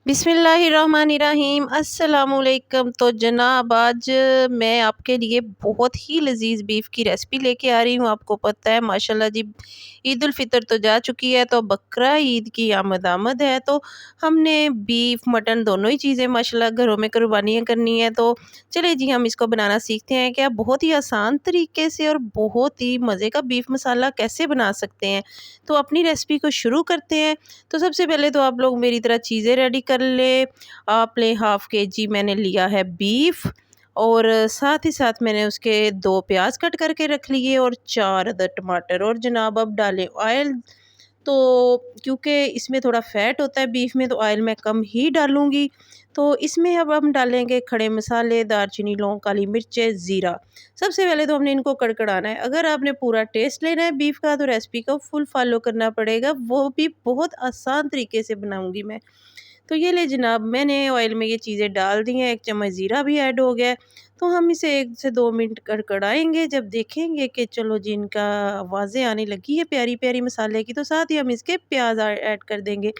बिस्मिल्लाहिर्रहमानिर्रहीम अस्सलामुअलैकुम। तो जनाब आज मैं आपके लिए बहुत ही लजीज बीफ की रेसिपी लेके आ रही हूँ। आपको पता है माशाल्लाह जी ईद उल फितर तो जा चुकी है, तो बकरा ईद की आमद आमद है। तो हमने बीफ मटन दोनों ही चीज़ें माशाल्लाह घरों में कुर्बानियाँ करनी है। तो चले जी हम इसको बनाना सीखते हैं क्या बहुत ही आसान तरीके से और बहुत ही मज़े का बीफ मसाला कैसे बना सकते हैं। तो अपनी रेसिपी को शुरू करते हैं। तो सबसे पहले तो आप लोग मेरी तरह चीज़ें रेडी कर ले। आप ले हाफ़ केजी मैंने लिया है बीफ, और साथ ही साथ मैंने उसके 2 प्याज कट करके रख लिए और 4 अदर टमाटर। और जनाब अब डालें ऑयल। तो क्योंकि इसमें थोड़ा फ़ैट होता है बीफ में, तो ऑयल मैं कम ही डालूँगी। तो इसमें अब हम डालेंगे खड़े मसाले, दालचीनी, लौंग, काली मिर्चें, ज़ीरा। सबसे पहले तो हमने इनको कड़कड़ाना है। अगर आपने पूरा टेस्ट लेना है बीफ का तो रेसिपी को फुल फॉलो करना पड़ेगा, वो भी बहुत आसान तरीके से बनाऊँगी मैं। तो ये ले जनाब मैंने ऑयल में ये चीज़ें डाल दी हैं, 1 चम्मच ज़ीरा भी ऐड हो गया है। तो हम इसे 1 से 2 मिनट कड़कड़ाएँगे। जब देखेंगे कि चलो जी इनका आवाज़ें आने लगी है प्यारी-प्यारी मसाले की, तो साथ ही हम इसके प्याज़ ऐड कर देंगे।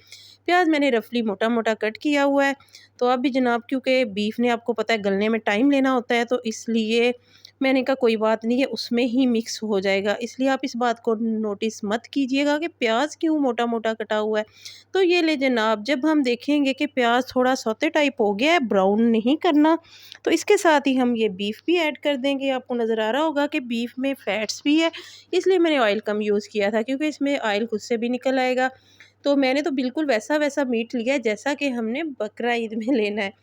प्याज़ मैंने रफली मोटा-मोटा कट किया हुआ है। तो अब भी जनाब क्योंकि बीफ ने आपको पता है गलने में टाइम लेना होता है, तो इसलिए मैंने कहा कोई बात नहीं है उसमें ही मिक्स हो जाएगा। इसलिए आप इस बात को नोटिस मत कीजिएगा कि प्याज़ क्यों मोटा-मोटा कटा हुआ है। तो ये ले जनाब जब हम देखेंगे कि प्याज थोड़ा सौते टाइप हो गया है, ब्राउन नहीं करना, तो इसके साथ ही हम ये बीफ भी ऐड कर देंगे। आपको नज़र आ रहा होगा कि बीफ में फैट्स भी है, इसलिए मैंने ऑयल कम यूज़ किया था क्योंकि इसमें ऑयल खुद से भी निकल आएगा। तो मैंने तो बिल्कुल वैसा-वैसा मीट लिया है जैसा कि हमने बकरा ईद में लेना है।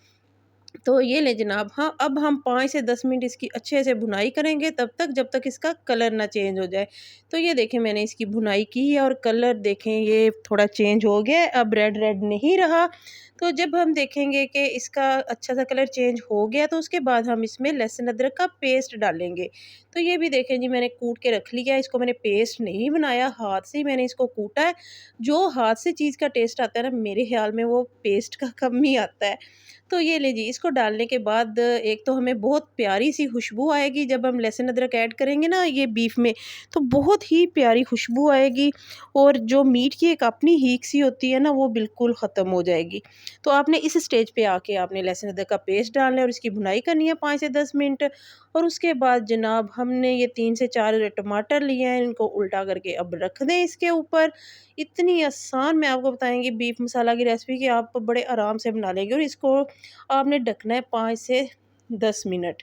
तो ये लें जनाब, हाँ, अब हम 5 से 10 मिनट इसकी अच्छे से भुनाई करेंगे तब तक जब तक इसका कलर ना चेंज हो जाए। तो ये देखें मैंने इसकी भुनाई की है और कलर देखें ये थोड़ा चेंज हो गया है, अब रेड रेड नहीं रहा। तो जब हम देखेंगे कि इसका अच्छा सा कलर चेंज हो गया तो उसके बाद हम इसमें लहसुन अदरक का पेस्ट डालेंगे। तो ये भी देखें जी मैंने कूट के रख लिया है, इसको मैंने पेस्ट नहीं बनाया, हाथ से ही मैंने इसको कूटा है। जो हाथ से चीज़ का टेस्ट आता है ना, मेरे ख़्याल में वो पेस्ट का कम ही आता है। तो ये ले जी इसको डालने के बाद एक तो हमें बहुत प्यारी सी खुशबू आएगी जब हम लहसुन अदरक ऐड करेंगे ना ये बीफ में, तो बहुत ही प्यारी खुशबू आएगी। और जो मीट की एक अपनी हीक सी होती है ना, वो बिल्कुल ख़त्म हो जाएगी। तो आपने इस स्टेज पे आके आपने लहसुन अदरक का पेस्ट डालना है और इसकी भुनाई करनी है 5 से 10 मिनट। और उसके बाद जनाब हमने ये 3 से 4 टमाटर लिए हैं, इनको उल्टा करके अब रख दें इसके ऊपर। इतनी आसान मैं आपको बताएँगी बीफ मसाला की रेसिपी कि आप बड़े आराम से बना लेंगे। और इसको आपने ढकना है 5 से 10 मिनट।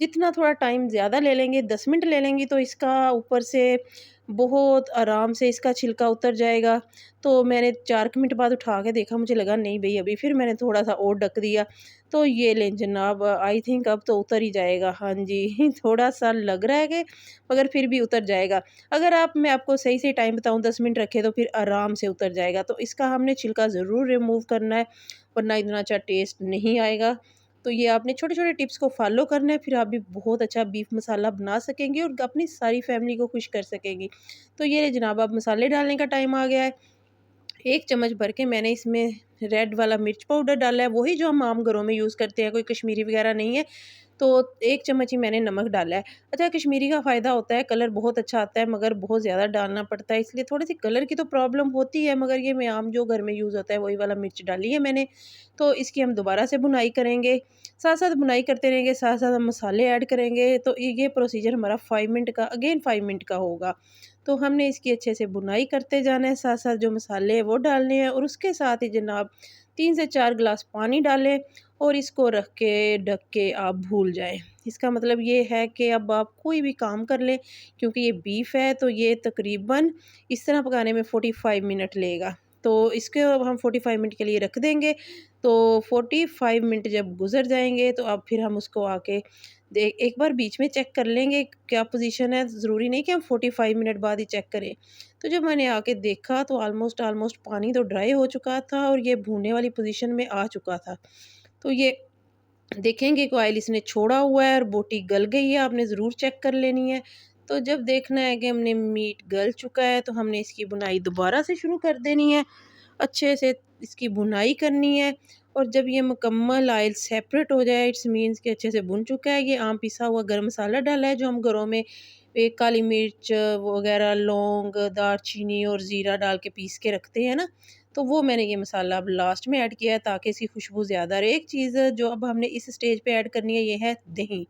जितना थोड़ा टाइम ज़्यादा ले लेंगे, 10 मिनट ले लेंगी तो इसका ऊपर से बहुत आराम से इसका छिलका उतर जाएगा। तो मैंने 4 मिनट बाद उठा के देखा, मुझे लगा नहीं भई अभी, फिर मैंने थोड़ा-सा और ढक दिया। तो ये लें जनाब आई थिंक अब तो उतर ही जाएगा। हाँ जी, थोड़ा-सा लग रहा है कि मगर फिर भी उतर जाएगा। अगर आप मैं आपको सही से टाइम बताऊँ 10 मिनट रखें तो फिर आराम से उतर जाएगा। तो इसका हमने छिलका ज़रूर रिमूव करना है, वरना इतना अच्छा टेस्ट नहीं आएगा। तो ये आपने छोटे-छोटे टिप्स को फ़ॉलो करना है, फिर आप भी बहुत अच्छा बीफ मसाला बना सकेंगी और अपनी सारी फैमिली को खुश कर सकेंगी। तो ये जनाब अब मसाले डालने का टाइम आ गया है। 1 चम्मच भर के मैंने इसमें रेड वाला मिर्च पाउडर डाला है, वही जो हम आम घरों में यूज़ करते हैं, कोई कश्मीरी वगैरह नहीं है। तो 1 चम्मच ही मैंने नमक डाला है। अच्छा, कश्मीरी का फ़ायदा होता है, कलर बहुत अच्छा आता है, मगर बहुत ज़्यादा डालना पड़ता है, इसलिए थोड़ी-सी कलर की तो प्रॉब्लम होती है, मगर ये मैं आम जो घर में यूज़ होता है, वही वाला मिर्च डाली है मैंने। तो इसकी हम दोबारा से भुनाई करेंगे, साथ-साथ भुनाई करते रहेंगे, साथ-साथ हम मसाले ऐड करेंगे। तो ये प्रोसीजर हमारा 5 मिनट का, अगेन 5 मिनट का होगा। तो हमने इसकी अच्छे से भुनाई करते जाना है, साथ-साथ जो मसाले हैं वो डालने हैं और उसके साथ ही जनाब 3 से 4 गिलास पानी डालें और इसको रख के ढक के आप भूल जाएँ। इसका मतलब ये है कि अब आप कोई भी काम कर लें, क्योंकि ये बीफ है तो ये तकरीबन इस तरह पकाने में 45 मिनट लेगा। तो इसको अब हम 45 मिनट के लिए रख देंगे। तो 45 मिनट जब गुज़र जाएँगे तो अब फिर हम उसको आके एक बार बीच में चेक कर लेंगे क्या पोजीशन है, ज़रूरी नहीं कि हम 45 मिनट बाद ही चेक करें। तो जब मैंने आके देखा तो ऑलमोस्ट ऑलमोस्ट पानी तो ड्राई हो चुका था और ये भूनने वाली पोजीशन में आ चुका था। तो ये देखेंगे कि ऑयल इसने छोड़ा हुआ है और बोटी गल गई है, आपने ज़रूर चेक कर लेनी है। तो जब देखना है कि हमने मीट गल चुका है तो हमने इसकी बुनाई दोबारा से शुरू कर देनी है। अच्छे से इसकी भुनाई करनी है और जब ये मुकम्मल ऑयल सेपरेट हो जाए, इट्स मीन्स कि अच्छे से भुन चुका है। ये आम पिसा हुआ गरम मसाला डाला है जो हम घरों में एक काली मिर्च वगैरह, लौंग, दालचीनी और ज़ीरा डाल के पीस के रखते हैं ना, तो वो मैंने ये मसाला अब लास्ट में ऐड किया है ताकि इसकी खुशबू ज़्यादा रहे। एक चीज़ जो अब हमने इस स्टेज पे ऐड करनी है ये है दही।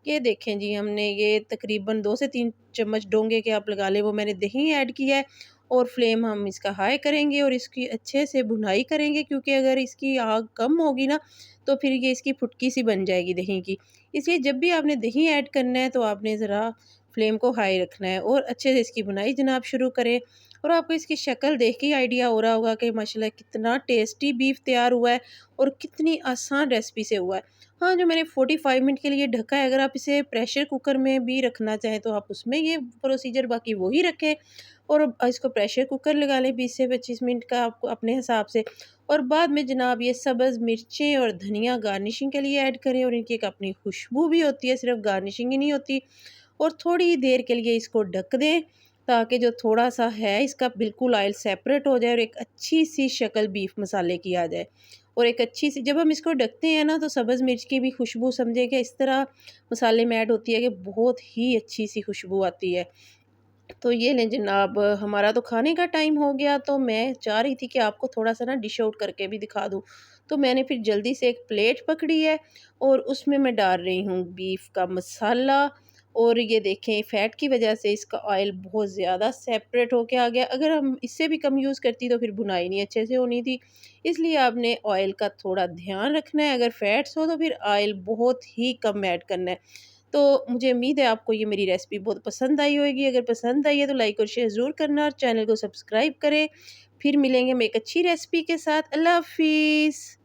ये देखें जी, हमने ये तकरीबन 2 से 3 चम्मच डोंगे के आप लगा लें, वो मैंने दही ऐड किया है और फ्लेम हम इसका हाई करेंगे और इसकी अच्छे से भुनाई करेंगे, क्योंकि अगर इसकी आग कम होगी ना तो फिर ये इसकी फुटकी सी बन जाएगी दही की। इसलिए जब भी आपने दही ऐड करना है तो आपने ज़रा फ्लेम को हाई रखना है और अच्छे से इसकी भुनाई जनाब शुरू करें। और आपको इसकी शक्ल देख के ही आइडिया हो रहा होगा कि माशाल्लाह कितना टेस्टी बीफ तैयार हुआ है और कितनी आसान रेसिपी से हुआ है। हाँ, जो मैंने 45 मिनट के लिए ढका है, अगर आप इसे प्रेशर कुकर में भी रखना चाहें तो आप उसमें ये प्रोसीजर बाकी वही रखें और इसको प्रेशर कुकर लगा लें 20 से 25 मिनट का आपको अपने हिसाब से। और बाद में जनाब ये सब्ज़ मिर्चें और धनिया गार्निशिंग के लिए ऐड करें और इनकी एक अपनी खुशबू भी होती है, सिर्फ गार्निशिंग ही नहीं होती। और थोड़ी देर के लिए इसको ढक दें ताकि जो थोड़ा-सा है इसका बिल्कुल ऑयल सेपरेट हो जाए और एक अच्छी-सी शक्ल बीफ मसाले की आ जाए। और एक अच्छी-सी जब हम इसको ढकते हैं ना तो सब्ज़ मिर्च की भी खुशबू समझे कि इस तरह मसाले में ऐड होती है कि बहुत ही अच्छी-सी खुशबू आती है। तो ये लें जनाब, हमारा तो खाने का टाइम हो गया, तो मैं चाह रही थी कि आपको थोड़ा-सा ना डिश आउट करके भी दिखा दूँ। तो मैंने फिर जल्दी से एक प्लेट पकड़ी है और उसमें मैं डाल रही हूँ बीफ का मसाला। और ये देखें, फ़ैट की वजह से इसका ऑयल बहुत ज़्यादा सेपरेट होके आ गया। अगर हम इससे भी कम यूज़ करती तो फिर भुनाई नहीं अच्छे से होनी थी। इसलिए आपने ऑयल का थोड़ा ध्यान रखना है, अगर फ़ैट्स हो तो फिर ऑयल बहुत ही कम ऐड करना है। तो मुझे उम्मीद है आपको ये मेरी रेसिपी बहुत पसंद आई होगी। अगर पसंद आई है तो लाइक और शेयर ज़रूर करना और चैनल को सब्सक्राइब करें। फिर मिलेंगे हम एक अच्छी रेसिपी के साथ। अल्लाह हाफ़िज़।